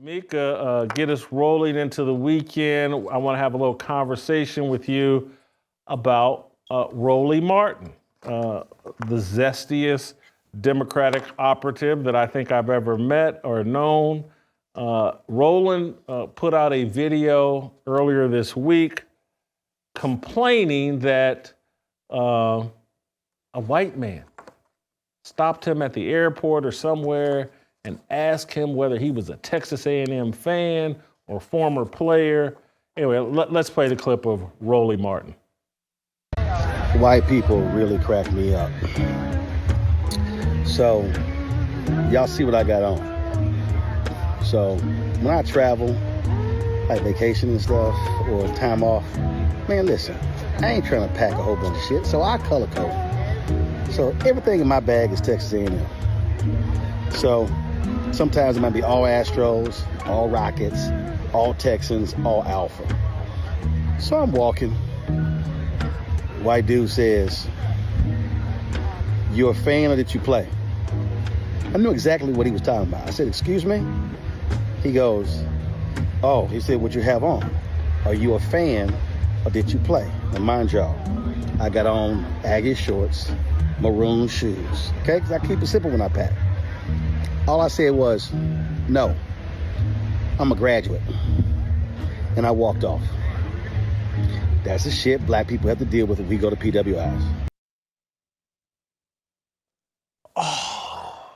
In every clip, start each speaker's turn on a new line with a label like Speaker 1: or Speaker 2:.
Speaker 1: Mika, get us rolling into the weekend. I want to have a little conversation with you about Roland Martin, the zestiest Democratic operative that I think I've ever met or known. Roland put out a video earlier this week complaining that a white man stopped him at the airport or somewhere and asked him whether he was a Texas A&M fan or former player. Anyway, let's play the clip of Roland Martin.
Speaker 2: White people really crack me up. So, y'all see what I got on. So, when I travel, like vacation and stuff, or time off, man, listen, I ain't trying to pack a whole bunch of shit, so I color code. So, everything in my bag is Texas A&M. So, sometimes it might be all Astros, all Rockets, all Texans, all Alpha. So I'm walking. White dude says, "You a fan or did you play?" I knew exactly what he was talking about. I said, "Excuse me?" He goes, "Oh," he said, "what you have on? Are you a fan or did you play?" Now mind y'all, I got on Aggie shorts, maroon shoes, okay? Because I keep it simple when I pack. All I said was, "No, I'm a graduate." And I walked off. That's the shit black people have to deal with when we go to PWIs.
Speaker 1: Oh,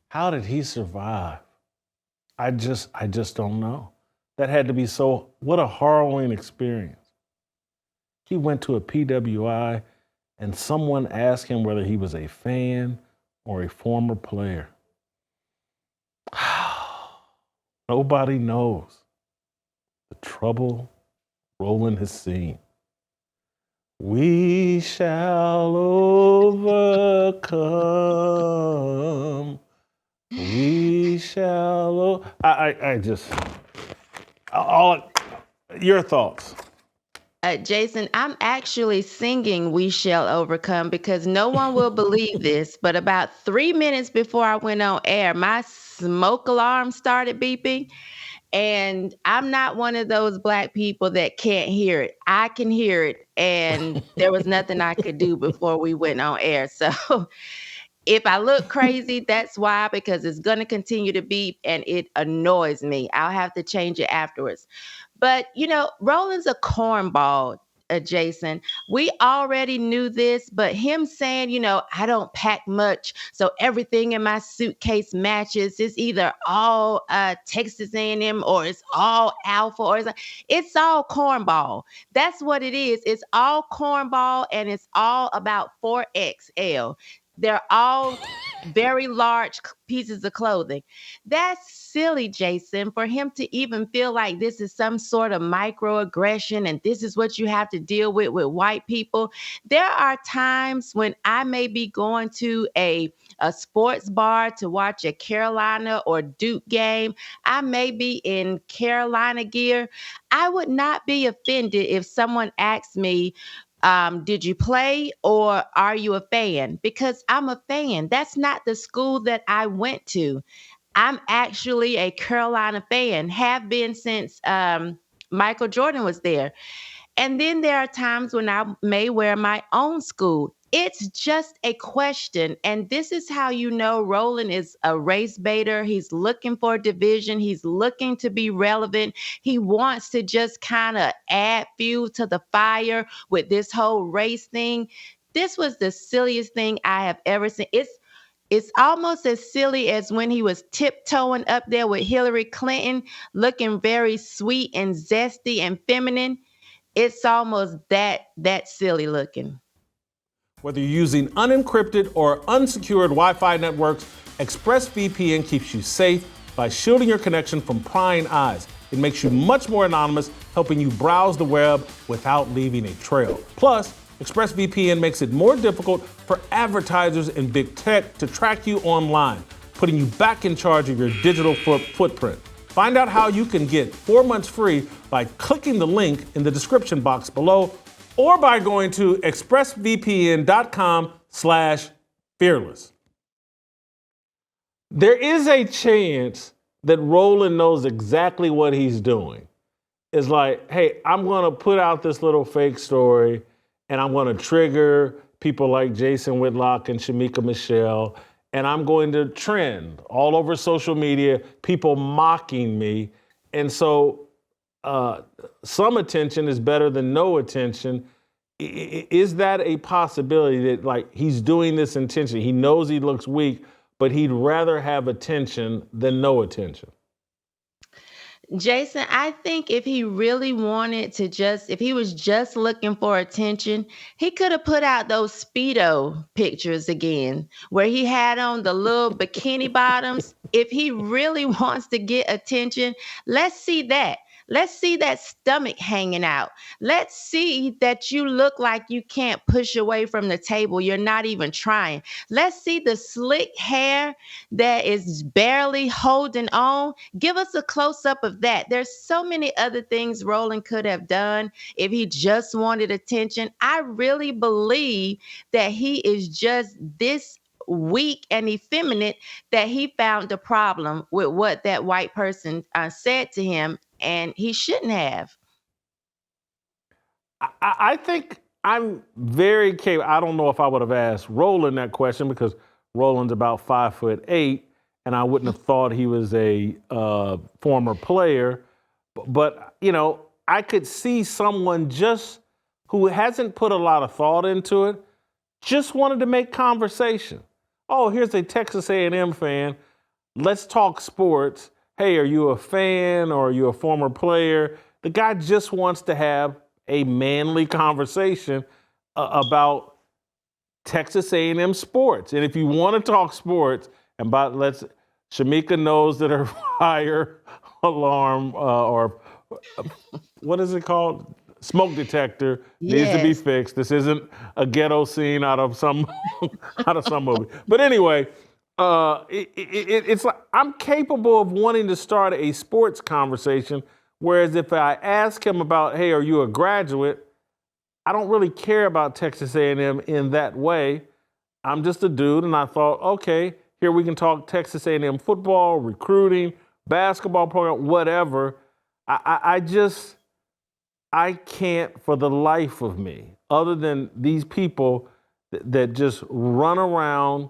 Speaker 1: how did he survive? I just don't know. That had to be what a harrowing experience. He went to a PWI and someone asked him whether he was a fan or a former player. Nobody knows the trouble Roland has seen. We shall overcome. We shall. Your thoughts?
Speaker 3: Jason, I'm actually singing "We Shall Overcome" because no one will believe this, but about 3 minutes before I went on air, my smoke alarm started beeping. And I'm not one of those black people that can't hear it. I can hear it. And there was nothing I could do before we went on air. So if I look crazy, that's why, because it's going to continue to beep and it annoys me. I'll have to change it afterwards. But, Roland's a cornball, Jason. We already knew this, but him saying, I don't pack much, so everything in my suitcase matches. It's either all Texas A&M or it's all Alpha or it's all cornball. That's what it is. It's all cornball and it's all about 4XL. They're all very large pieces of clothing. That's silly, Jason, for him to even feel like this is some sort of microaggression and this is what you have to deal with white people. There are times when I may be going to a sports bar to watch a Carolina or Duke game. I may be in Carolina gear. I would not be offended if someone asked me, did you play or are you a fan? Because I'm a fan. That's not the school that I went to. I'm actually a Carolina fan, have been since Michael Jordan was there. And then there are times when I may wear my own school. It's just a question. And this is how you know Roland is a race baiter. He's looking for division. He's looking to be relevant. He wants to just kind of add fuel to the fire with this whole race thing. This was the silliest thing I have ever seen. It's almost as silly as when he was tiptoeing up there with Hillary Clinton, looking very sweet and zesty and feminine. It's almost that silly looking.
Speaker 1: Whether you're using unencrypted or unsecured Wi-Fi networks, ExpressVPN keeps you safe by shielding your connection from prying eyes. It makes you much more anonymous, helping you browse the web without leaving a trail. Plus, ExpressVPN makes it more difficult for advertisers and big tech to track you online, putting you back in charge of your digital footprint. Find out how you can get 4 months free by clicking the link in the description box below or by going to expressvpn.com/fearless. There is a chance that Roland knows exactly what he's doing. It's like, hey, I'm going to put out this little fake story and I'm going to trigger people like Jason Whitlock and Shamika Michelle, and I'm going to trend all over social media, people mocking me. And so some attention is better than no attention. Is that a possibility that like he's doing this intentionally? He knows he looks weak, but he'd rather have attention than no attention.
Speaker 3: Jason, I think if he really wanted to if he was just looking for attention, he could have put out those Speedo pictures again, where he had on the little bikini bottoms. If he really wants to get attention, let's see that. Let's see that stomach hanging out. Let's see that you look like you can't push away from the table. You're not even trying. Let's see the slick hair that is barely holding on. Give us a close up of that. There's so many other things Roland could have done if he just wanted attention. I really believe that he is just this weak and effeminate that he found a problem with what that white person said to him, and he shouldn't have.
Speaker 1: I think I'm very capable. I don't know if I would have asked Roland that question because Roland's about 5'8", and I wouldn't have thought he was a former player. But you know, I could see someone just who hasn't put a lot of thought into it, just wanted to make conversation. Oh, here's a Texas A&M fan. Let's talk sports. Hey, are you a fan or are you a former player? The guy just wants to have a manly conversation about Texas A&M sports. And if you want to talk sports, and Shamika knows that her fire alarm or what is it called? Smoke detector needs to be fixed. This isn't a ghetto scene out of some movie. But anyway, it's like I'm capable of wanting to start a sports conversation. Whereas if I ask him about, hey, are you a graduate? I don't really care about Texas A&M in that way. I'm just a dude, and I thought, okay, here we can talk Texas A&M football, recruiting, basketball program, whatever. I can't for the life of me, other than these people that just run around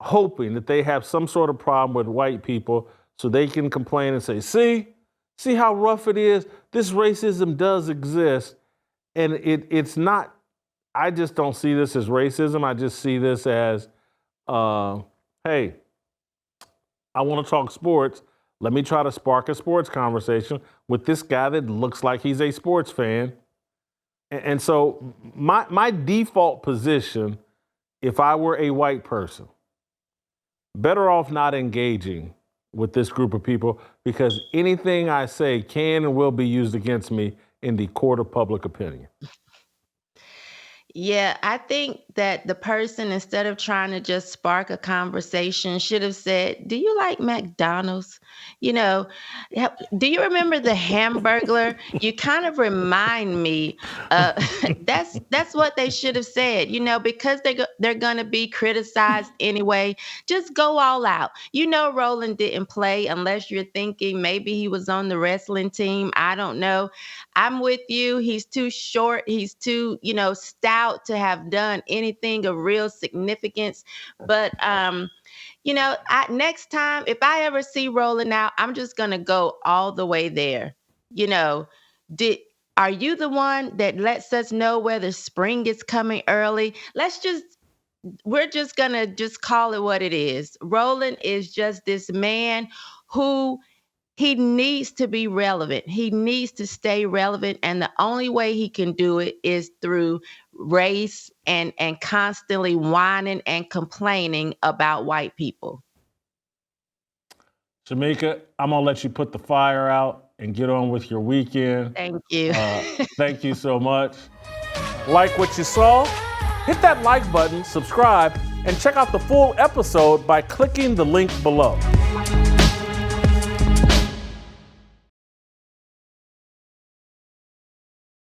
Speaker 1: hoping that they have some sort of problem with white people so they can complain and say, see how rough it is? This racism does exist. And it's not, I just don't see this as racism. I just see this as, hey, I want to talk sports. Let me try to spark a sports conversation with this guy that looks like he's a sports fan. And so my default position, if I were a white person, better off not engaging with this group of people because anything I say can and will be used against me in the court of public opinion.
Speaker 3: Yeah, I think that the person, instead of trying to just spark a conversation, should have said, "Do you like McDonald's? You know, do you remember the Hamburglar? You kind of remind me." That's what they should have said. You know, because they're gonna be criticized anyway. Just go all out. You know, Roland didn't play unless you're thinking maybe he was on the wrestling team. I don't know. I'm with you. He's too short. He's too, stout to have done anything of real significance. But, next time, if I ever see Roland out, I'm just going to go all the way there. Are you the one that lets us know whether spring is coming early? We're just going to just call it what it is. Roland is just this man who he needs to be relevant. He needs to stay relevant. And the only way he can do it is through race and constantly whining and complaining about white people.
Speaker 1: Shamika, I'm going to let you put the fire out and get on with your weekend.
Speaker 3: Thank you.
Speaker 1: Thank you so much. Like what you saw? Hit that like button, subscribe, and check out the full episode by clicking the link below.